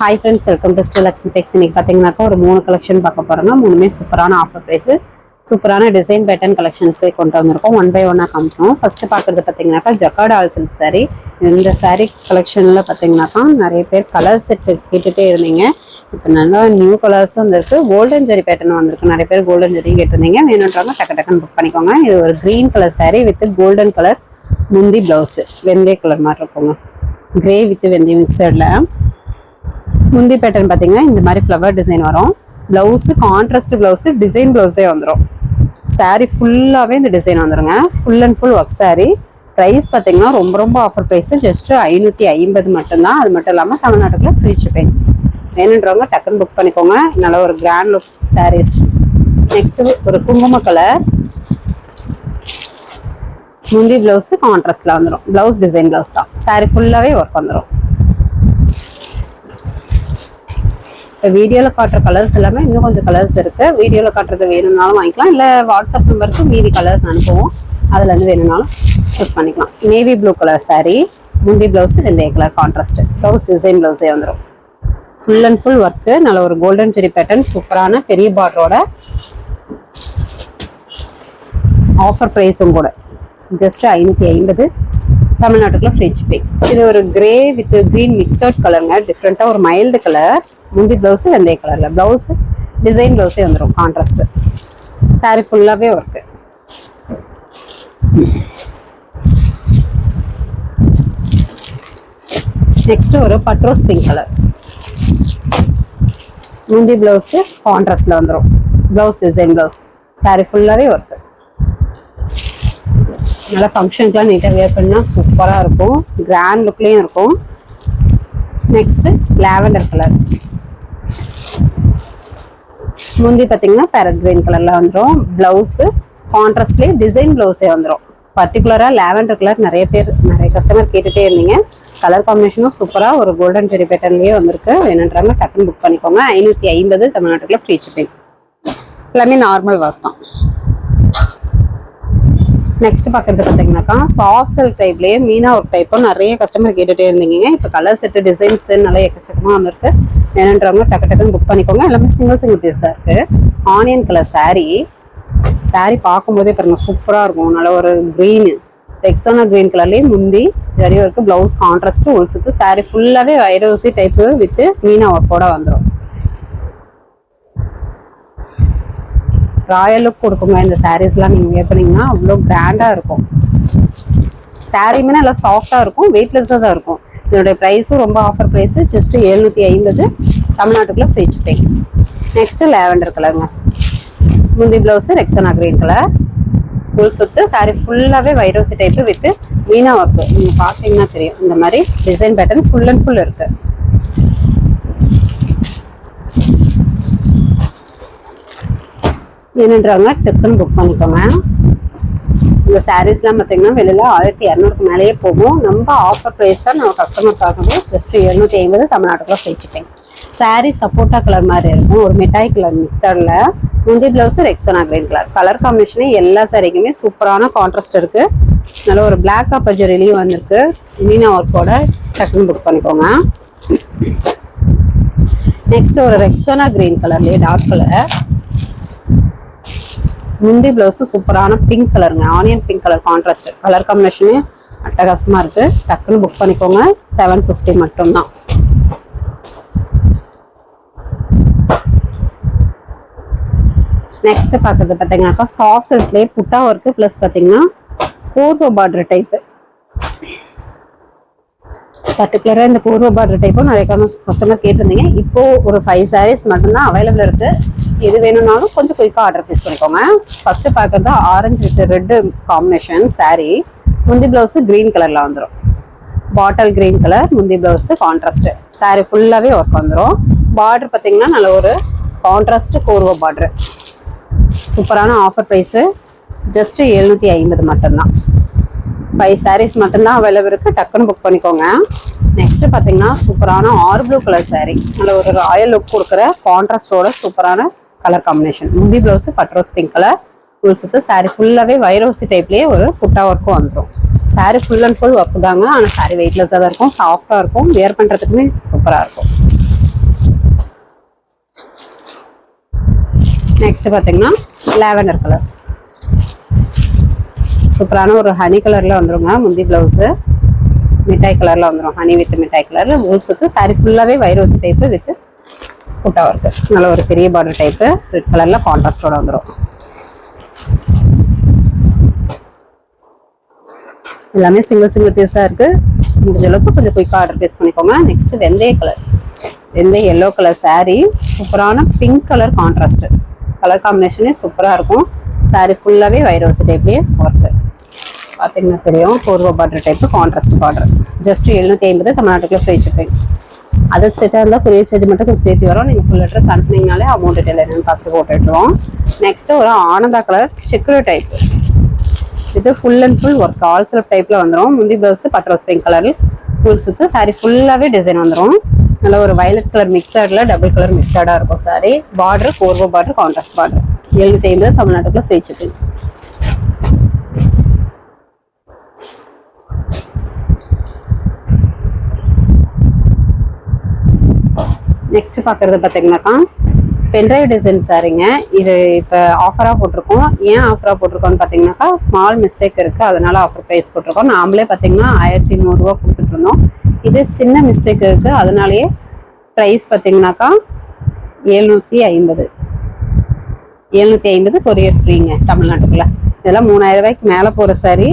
Hi friends, welcome to Still Lakshmi Tex. இன்னைக்கு பாத்தீங்கன்னாக்கா ஒரு 3 கலெக்ஷன் பார்க்க போறோம்னா மூணுமே சூப்பரான ஆஃபர் பிரைஸ், சூப்பரான டிசைன் பேட்டர்ன் கலெக்ஷன்ஸ் கொண்டு வந்திருக்கோம். ஒன் பை ஒன்னா காமிப்போம். ஃபர்ஸ்ட் பாக்குறது பாத்தீங்கன்னாக்கா ஜக்கார்ட் ஆல் சில்க் saree. இந்த saree கலெக்ஷன்ல பாத்தீங்கன்னாக்கா நிறைய பேர் கலர் செட் கேட்டுட்டே இருந்தீங்க. இப்போ நல்லா நியூ கலர்ஸ் வந்திருக்கு. கோல்டன் ஜெரி பேட்டர்ன் வந்திருக்கு. நிறைய பேர் கோல்டன் ஜெரி கேட்டிருந்தீங்க. வேணும்ன்றவங்க டக்கு புக் பண்ணிக்கோங்க. இது ஒரு green colour saree with golden colour முந்தி பிளவுஸ், வெந்தய கலர் மாதிரி இருக்குங்க. கிரே வித் வெந்தய மிக்சர்ல முந்தி பேட்டர்ன் பார்த்தீங்கன்னா இந்த மாதிரி ஃப்ளவர் டிசைன் வரும். பிளவுஸு கான்ட்ராஸ்ட் பிளவுஸு, டிசைன் பிளவுஸே வந்துடும். சாரீ ஃபுல்லாகவே இந்த டிசைன் வந்துடுங்க. Full and full work sari. Price பார்த்தீங்கன்னா ரொம்ப ஆஃபர் ப்ரைஸு, ஜஸ்ட் 550 மட்டும்தான். அது மட்டும் இல்லாமல் தமிழ்நாட்டுக்குள்ள ஃப்ரீ ஷிப்பிங். வேணுன்றவங்க டக்குன்னு புக் பண்ணிக்கோங்க. நல்ல ஒரு கிராண்ட் லுக் சாரீஸ். நெக்ஸ்ட் ஒரு குங்கும கலர் முந்தி பிளவுஸு கான்ட்ராஸ்ட்ல வந்துடும். பிளவுஸ் டிசைன் பிளவுஸ் தான். சாரீ ஃபுல்லாகவே ஒர்க் வந்துடும். இப்போ வீடியோவில் காட்டுற கலர்ஸ் எல்லாமே இன்னும் கொஞ்சம் கலர்ஸ் இருக்குது. வீடியோவில் காட்டுறது வேணும்னாலும் வாங்கிக்கலாம், இல்லை வாட்ஸ்அப் நம்பருக்கு மீதி கலர்ஸ் அனுப்புவோம். அதுலேருந்து வேணும்னாலும் சூஸ் பண்ணிக்கலாம். நேவி ப்ளூ கலர் saree, முந்தி ப்ளவுஸ் வெந்தய கலர் கான்ட்ராஸ்ட், ப்ளவுஸ் டிசைன் ப்ளவுஸே வந்துடும். ஃபுல் அண்ட் ஃபுல் ஒர்க்கு, நல்ல ஒரு கோல்டன் ஜெரி பேட்டர்ன், சூப்பரான பெரிய பார்டரோட ஆஃபர் ப்ரைஸும் கூட. ஜஸ்ட் 550, தமிழ்நாட்டுக்குள்ள ஃப்ரீ ஷிப்பிங். இது ஒரு கிரே வித் கிரீன் மிக்சட் கலருங்க. டிஃப்ரெண்ட்டாக ஒரு மைல்டு கலர். முந்தி பிளவுஸ் வெந்தய கலர்ல, பிளவுஸ் டிசைன் பிளவுஸே வந்துடும் கான்ட்ராஸ்ட். சாரி ஃபுல்லாகவே ஒர்க்கு. நெக்ஸ்ட் ஒரு பட்ரோஸ் பிங்க் கலர். முந்தி பிளவுஸ் கான்ட்ராஸ்ட்ல வந்துடும். Blouse design blouse. சாரி ஃபுல்லாகவே ஒர்க்கு. நல்லா ஃபங்க்ஷனுக்குலாம் நீட்டாக வேர் பண்ணால் சூப்பராக இருக்கும். கிராண்ட் லுக்லேயும் இருக்கும். Next lavender colour. முந்தி பார்த்தீங்கன்னா பேரட் கிரீன் கலரில் வந்துடும். ப்ளவுஸு கான்ட்ராஸ்ட்லேயே டிசைன் ப்ளவுஸே வந்துடும். பர்டிகுலராக லாவெண்டர் கலர் நிறைய கஸ்டமர் கேட்டுகிட்டே இருந்தீங்க. கலர் காம்பினேஷனும் சூப்பராக ஒரு கோல்டன் ஜெரி பேட்டர்ன்லேயே வந்திருக்கு. வேணுன்றாங்க டக்குன்னு புக் பண்ணிக்கோங்க. 550, தமிழ்நாட்டுக்குள்ள ஃப்ரீ ஷிப்பிங். எல்லாமே நார்மல் வாஸ் தான். நெக்ஸ்ட் பார்க்குறது பார்த்தீங்கன்னாக்கா சாஃப்ட் சில்க் டைப்லேயே மீனா ஒர்க் டைப்பும் நிறைய கஸ்டமர் கேட்டுகிட்டே இருந்தீங்க. இப்போ கலர் செட்டு டிசைன்ஸ் நல்லா எக்கச்சக்கமாக வந்துருக்கு. வேணுன்றவங்க டக்குன்னு புக் பண்ணிக்கோங்க. எல்லாமே சிங்கிள் பீஸ் தான் இருக்குது. ஆனியன் கலர் saree பார்க்கும்போதே பாருங்கள் சூப்பராக இருக்கும். நல்ல ஒரு க்ரீனு ரெக்ஸானா க்ரீன் கலர்லேயே முந்தி ஜரி ஒர்க்கு, ப்ளவுஸ் கான்ட்ராஸ்ட்டு, உள் சுற்று. saree ஃபுல்லாகவே வைரோசி டைப்பு வித் மீனா ஒர்க்கோட வந்துடும். ராயல் லுக் கொடுக்குங்க. இந்த சாரீஸ்லாம் நீங்கள் வேர் பண்ணிங்கன்னா அவ்வளோ கிராண்டாக இருக்கும். சாரீமே நல்லா சாஃப்டாக இருக்கும், வெயிட்லெஸ்ஸாக தான் இருக்கும். இதனுடைய ப்ரைஸும் ரொம்ப ஆஃபர் ப்ரைஸு, ஜஸ்ட் 750, தமிழ்நாட்டுக்குள்ள ஃப்ரீ ஷிப்பிங். நெக்ஸ்ட்டு லாவெண்டர் கலருங்க. முந்தி ப்ளவுஸு ரெக்ஸானா கிரீன் கலர், ஃபுல் சுத்து. சாரீ ஃபுல்லாகவே வைரோசி டைப்பு வித் மீனா ஒர்க்கு. நீங்கள் பார்த்தீங்கன்னா தெரியும். இந்த மாதிரி design pattern full and full இருக்குது. என்னன்றாங்க டக்குன்னு புக் பண்ணிக்கோங்க. இந்த சாரீஸ்லாம் பார்த்தீங்கன்னா வெளியில் 1200க்கு மேலேயே போகும். நம்ம ஆஃபர் ப்ரைஸ் தான் நம்ம கஸ்டமருக்காகவே ஜஸ்ட் 750, தமிழ்நாட்டுக்குள்ள ஃப்ரீ ஷிப்பிங். சாரீ சப்போட்டா கலர் மாதிரி இருக்கும், ஒரு மிட்டாய் கலர் மிக்சரில். முந்தி பிளவுஸ் ரெக்ஸானா கிரீன் கலர். கலர் காம்பினேஷனே எல்லா சாரீக்குமே சூப்பரான கான்ட்ராஸ்ட் இருக்குது. நல்ல ஒரு பிளாக் காப்பர் ஜெரிலையும் வந்திருக்கு. மீனா ஒர்க்கோட டக்குன்னு புக் பண்ணிக்கோங்க. நெக்ஸ்ட் ஒரு ரெக்ஸானா கிரீன் கலர்லேயே டார்க் கலர். முந்தி பிளவுஸ் சூப்பரான பிங்க் கலருங்க. Onion pink colour contrast. Colour காம்பினேஷனே அட்டகாசமாக இருக்குது. டக்குன்னு புக் பண்ணிக்கோங்க. 750 மட்டும்தான். நெக்ஸ்ட் பார்க்குறது பார்த்தீங்கன்னாக்கா சாஃப்ட் சில்க்லேயே புட்டா ஒர்க்கு ப்ளஸ் பார்த்தீங்கன்னா பூர்வ பார்டர் டைப்பு. பர்டிகுலராக இந்த பூர்வ பார்டர் டைப்பும் நிறைய கஸ்டமர் கேட்டிருந்தீங்க. இப்போது ஒரு 5 sarees மட்டும்தான் அவைலபிள் இருக்குது. இது வேணும்னாலும் கொஞ்சம் குயிக்காக ஆர்டர் ப்ளேஸ் பண்ணிக்கோங்க. ஃபர்ஸ்ட் பார்க்குறது orange with red combination saree. முந்தி ப்ளவுஸு க்ரீன் கலரில் வந்துடும். பாட்டில் க்ரீன் கலர் முந்தி ப்ளவுஸு கான்ட்ராஸ்ட்டு. saree ஃபுல்லாகவே ஒர்க் வந்துடும். பார்டர் பார்த்தீங்கன்னா நல்ல ஒரு கான்ட்ராஸ்ட்டு பூர்வ பார்டரு. சூப்பரான ஆஃபர் ப்ரைஸு, ஜஸ்ட்டு 750 மட்டும்தான். 5 sarees மட்டும்தான் அவைலபிள் இருக்குது. டக்குன்னு புக் பண்ணிக்கோங்க. நெக்ஸ்ட் பார்த்தீங்கன்னா சூப்பரான ஆர் ப்ளூ கலர் saree. நல்ல ஒரு ராயல் லுக் கொடுக்குற கான்ட்ராஸ்டோட சூப்பரான கலர் காம்பினேஷன். முந்தி பிளவுஸ் பட்ரோஸ் பிங்க் கலர், ஃபுல் சுத்து. சாரீ ஃபுல்லாகவே வைரோசி டைப்லேயே ஒரு புட்டா ஒர்க்கும் வந்துடும். Sari full and full work தாங்க. ஆனால் சாரீ வெயிட்லெஸ்ஸாக தான் இருக்கும், சாஃப்டாக இருக்கும், வேர் பண்ணுறதுக்குமே சூப்பராக இருக்கும். நெக்ஸ்ட் பார்த்தீங்கன்னா லாவெண்டர் கலர், சூப்பரான ஒரு ஹனி கலரில் வந்துருங்க. முந்தி ப்ளவுஸு மிட்டாய் கலரில் வந்துடும், ஹனி வித் மிட்டாய் கலரில். ஊல் சுத்து சாரி ஃபுல்லாகவே வைரோசி டைப்பு வித் புட்டா ஒர்க்கு, நல்ல ஒரு பெரிய பார்டர் டைப்பு ரெட் கலரில் கான்ட்ராஸ்டோட வந்துடும். எல்லாமே சிங்கிள் பீஸ் தான் இருக்குது. முடிஞ்ச அளவுக்கு கொஞ்சம் குயிக்காக ஆர்டர் பேஸ் பண்ணிக்கோங்க. நெக்ஸ்ட் வெந்தய கலர், வெந்தய எல்லோ கலர் சாரீ, சூப்பரான பிங்க் கலர் கான்ட்ராஸ்ட் கலர் காம்பினேஷனே சூப்பராக இருக்கும். சாரீ ஃபுல்லாகவே வைரோசி டைப்லேயே ஒர்க்கு பார்த்தீங்கன்னா தெரியும். Korwa border type contrast border. Just 750 தமிழ்நாட்டுக்குள்ள ஃப்ரீ ஷிப்பிங். அதர் ஸ்டேட்டாக இருந்தால் கொரியர் சார்ஜ் மட்டும் கொஞ்சம் சேர்த்து வரும். நீங்கள் ஃபுல் அட்ரஸ் அனுப்புனீங்கனாலே அமௌண்ட் டீட்டெயில் என்னென்னு பார்த்து போட்டுடுவோம். நெக்ஸ்ட்டு ஒரு ஆனந்தா கலர் செக்குலர் டைப், இது full and full work all self டைப்பில் வந்துடும். முந்தி ப்ளவுஸ் பட்ரோஸ் பிங்க் கலர் ஃபுல் சுற்று சாரீ ஃபுல்லாகவே டிசைன் வந்துடும். நல்ல ஒரு வயலட் கலர் மிக்சடில் டபுள் கலர் மிக்சடாக இருக்கும் sari. Border Korwa border contrast border. 750 தமிழ்நாட்டுக்குள்ள ஃப்ரீ ஷிப்பிங். நெக்ஸ்ட் பார்க்குறது பார்த்தீங்கன்னாக்கா பென்ட்ரைவ் டிசைன் சாரீங்க. இது இப்போ ஆஃபராக போட்டிருக்கோம். ஏன் ஆஃபராக போட்டிருக்கோன்னு பார்த்தீங்கன்னாக்கா ஸ்மால் மிஸ்டேக் இருக்குது, அதனால ஆஃபர் ப்ரைஸ் போட்டிருக்கோம். நாமளே பார்த்தீங்கன்னா 1100 கொடுத்துட்ருந்தோம். இது சின்ன மிஸ்டேக் இருக்குது, அதனாலேயே ப்ரைஸ் பார்த்தீங்கன்னாக்கா 750 கொரியர் ஃப்ரீங்க தமிழ்நாட்டுக்குள்ள. இதெல்லாம் 3000 ரூபாய்க்கு மேலே போகிற சாரீ.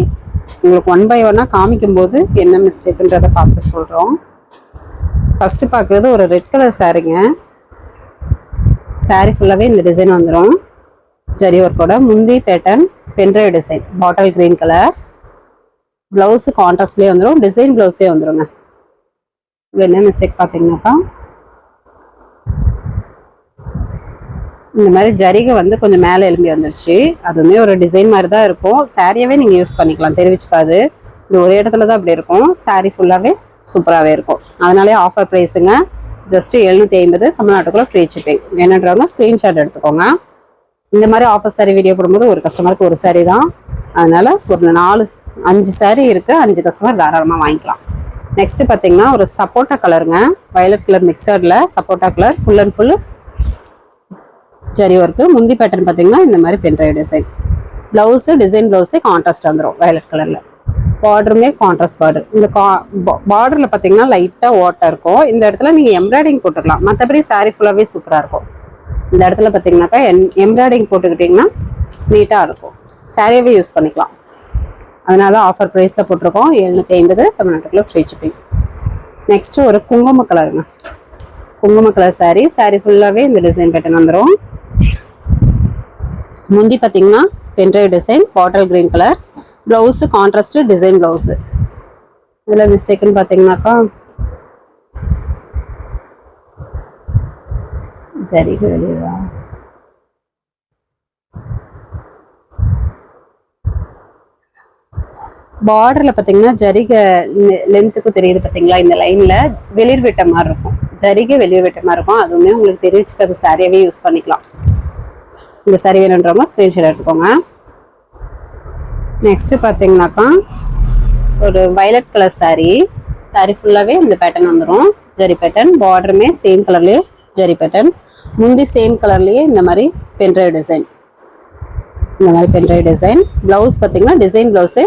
உங்களுக்கு 1 by 1 காமிக்கும் போது என்ன மிஸ்டேக்குன்றதை பார்த்து சொல்கிறோம். ஃபஸ்ட்டு பார்க்குறது ஒரு ரெட் கலர் சாரீங்க. சாரீ ஃபுல்லாகவே இந்த டிசைன் வந்துடும். ஜரி ஒர்க்கோட முந்தி pattern pendrive design bottle green colour. Blouse கான்ட்ராஸ்ட்லேயே வந்துடும், டிசைன் ப்ளவுஸே வந்துடுங்க. என்ன மிஸ்டேக் பார்த்தீங்கன்னாக்கா இந்த மாதிரி ஜரிகை வந்து கொஞ்சம் மேலே எலும்பி வந்துருச்சு. அதுவுமே ஒரு டிசைன் மாதிரி தான் இருக்கும். சாரியாவே நீங்கள் யூஸ் பண்ணிக்கலாம், தெரிவிச்சுக்காது. இது ஒரு இடத்துல தான் அப்படி இருக்கும். சாரீ ஃபுல்லாகவே சூப்பராகவே இருக்கும். அதனாலே ஆஃபர் ப்ரைஸுங்க. ஜஸ்ட்டு 750 தமிழ்நாட்டுக்குள்ள ஃப்ரீ ஷிப்பிங். வேணுன்றவங்க ஸ்க்ரீன்ஷாட் எடுத்துக்கோங்க. இந்த மாதிரி ஆஃபர் சாரீ வீடியோ போடும்போது ஒரு கஸ்டமருக்கு ஒரு சாரீ தான், அதனால ஒரு 5 சாரீ இருக்குது. 5 கஸ்டமர் தாராளமாக வாங்கிக்கலாம். நெக்ஸ்ட் பார்த்தீங்கன்னா ஒரு சப்போட்டா கலருங்க, வயலட் கலர் மிக்சடில் சப்போட்டா colour full and full zari work. முந்தி பேட்டர்ன் பார்த்தீங்கன்னா இந்த மாதிரி பென்ட்ரைவ் டிசைன். ப்ளவுஸு டிசைன் ப்ளவுஸே கான்ட்ராஸ்ட் வந்துடும் வயலட் கலரில். பார்டருமே கான்ட்ராஸ்ட் பார்டர். இந்த பார்டரில் பார்த்தீங்கன்னா லைட்டாக ஓட்டை இருக்கும். இந்த இடத்துல நீங்கள் எம்ப்ராய்டிங் போட்டுக்கலாம், மற்றபடி சாரீ ஃபுல்லாகவே சூப்பராக இருக்கும். இந்த இடத்துல பார்த்தீங்கன்னாக்கா எம்ப்ராய்டிங் போட்டுக்கிட்டிங்கன்னா நீட்டாக இருக்கும். சாரியாகவே யூஸ் பண்ணிக்கலாம். அதனால தான் ஆஃபர் ப்ரைஸில் போட்டிருக்கோம். 750 தமிழ்நாட்டுக்குள்ள ஃப்ரீ ஷிப்பிங். நெக்ஸ்ட்டு ஒரு குங்கும கலருங்க, குங்கும கலர் சாரீ. சாரீ ஃபுல்லாகவே இந்த டிசைன் பேட்டர்ன் வந்துடும். முந்தி பார்த்தீங்கன்னா pendrive design bottle green colour. Blouse contrast design blouse. இதில் மிஸ்டேக்குன்னு பார்த்தீங்கன்னாக்கா சரி வெளியா பார்டரில் பார்த்தீங்கன்னா ஜரிகை லென்த்துக்கு தெரியுது பார்த்தீங்களா, இந்த லைனில் வெளிர் வெட்ட மாதிரி இருக்கும். ஜரிகை வெளிர் வெட்ட மாதிரி இருக்கும். அதுவுமே உங்களுக்கு தெரிவிச்சுக்கிறது சாரியாகவே யூஸ் பண்ணிக்கலாம். இந்த சாரி வேணுன்றவங்க ஸ்க்ரீன்ஷாட் எடுத்துக்கோங்க. நெக்ஸ்ட்டு பார்த்தீங்கன்னாக்கா ஒரு வயலட் கலர் சாரீ. சாரீ ஃபுல்லாகவே இந்த பேட்டர்ன் வந்துடும், ஜரி பேட்டர்ன். பார்டருமே சேம் கலர்லேயே ஜரி பேட்டர்ன். முந்தி சேம் கலர்லேயே இந்த மாதிரி பென்ட்ரைவ் டிசைன். இந்த மாதிரி பென்ட்ரைவ் டிசைன். ப்ளவுஸ் பார்த்தீங்கன்னா டிசைன் ப்ளவுஸு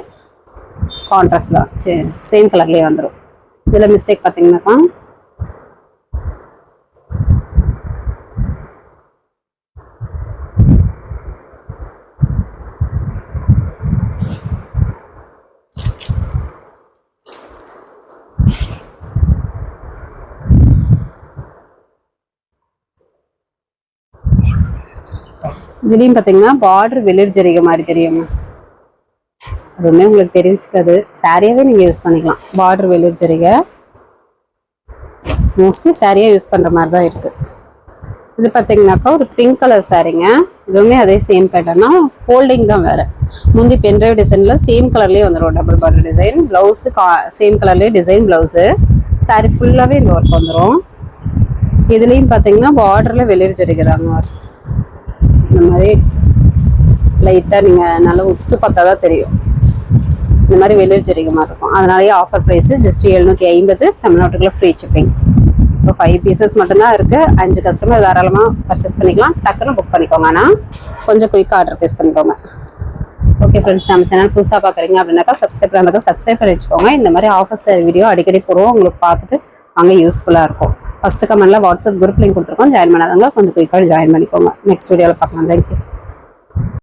கான்ட்ராஸ்டில் சேம் கலர்லேயே வந்துடும். இதில் மிஸ்டேக் பார்த்தீங்கன்னாக்கா இதுலேயும் பார்த்தீங்கன்னா பார்டர் வெளிர் ஜரிகை மாதிரி தெரியுங்க. அதுவுமே உங்களுக்கு தெரிவிச்சுக்காது, சாரியாகவே நீங்கள் யூஸ் பண்ணிக்கலாம். பார்டர் வெளிர் ஜரிகை மோஸ்ட்லி சாரியாக யூஸ் பண்ணுற மாதிரி தான் இருக்குது. இது பார்த்தீங்கன்னாக்கா ஒரு பிங்க் கலர் சாரீங்க. இதுவுமே அதே சேம் பேட்டர்னா, ஃபோல்டிங் தான் வேறு. முந்தி பென்ட்ரைவ் டிசைனில் சேம் கலர்லேயே வந்துடும், double border design. Blouse same கலர்லேயே டிசைன் ப்ளவுஸு. சாரீ ஃபுல்லாகவே இந்த ஒர்க் வந்துடும். இதுலேயும் பார்த்தீங்கன்னா பார்டரில் வெளிர் ஜரிகை தாங்க வரும். இந்த மாதிரி லைட்டாக நீங்கள் நல்லா உத்து பார்த்தா தான் தெரியும், இந்த மாதிரி வெளிர் ஜரிகை மாதிரி இருக்கும். அதனாலேயே ஆஃபர் ப்ரைஸு ஜஸ்ட் 750 தமிழ்நாட்டுக்குள்ள ஃப்ரீ ஷிப்பிங். இப்போ 5 பீசஸ் மட்டும்தான் இருக்குது. 5 கஸ்டமர் தாராளமாக பர்ச்சேஸ் பண்ணிக்கலாம். டக்குன்னு புக் பண்ணிக்கோங்க. ஆனால் கொஞ்சம் குயிக்காக ஆர்டர் ப்ளேஸ் பண்ணிக்கோங்க. ஓகே ஃப்ரெண்ட்ஸ், நம்ம சேனல் புதுசாக பார்க்குறீங்க அப்படின்னாக்கா சப்ஸ்கிரைப் பண்ணி வச்சுக்கோங்க. இந்த மாதிரி ஆஃபர்ஸ் வீடியோ அடிக்கடி போடுவோம். உங்களுக்கு பார்த்துட்டு அங்கே யூஸ்ஃபுல்லாக இருக்கும். ஃபஸ்ட்டு கமெண்ட்டில் வாட்ஸ்அப் குரூப் லிங்க் கொடுத்துருக்கோம். ஜாயின் பண்ணாதவங்க கொஞ்சம் குயிக்காக ஜாயின் பண்ணிக்கோங்க. நெக்ஸ்ட் வீடியோவில் பார்க்கலாம். தேங்க்யூ.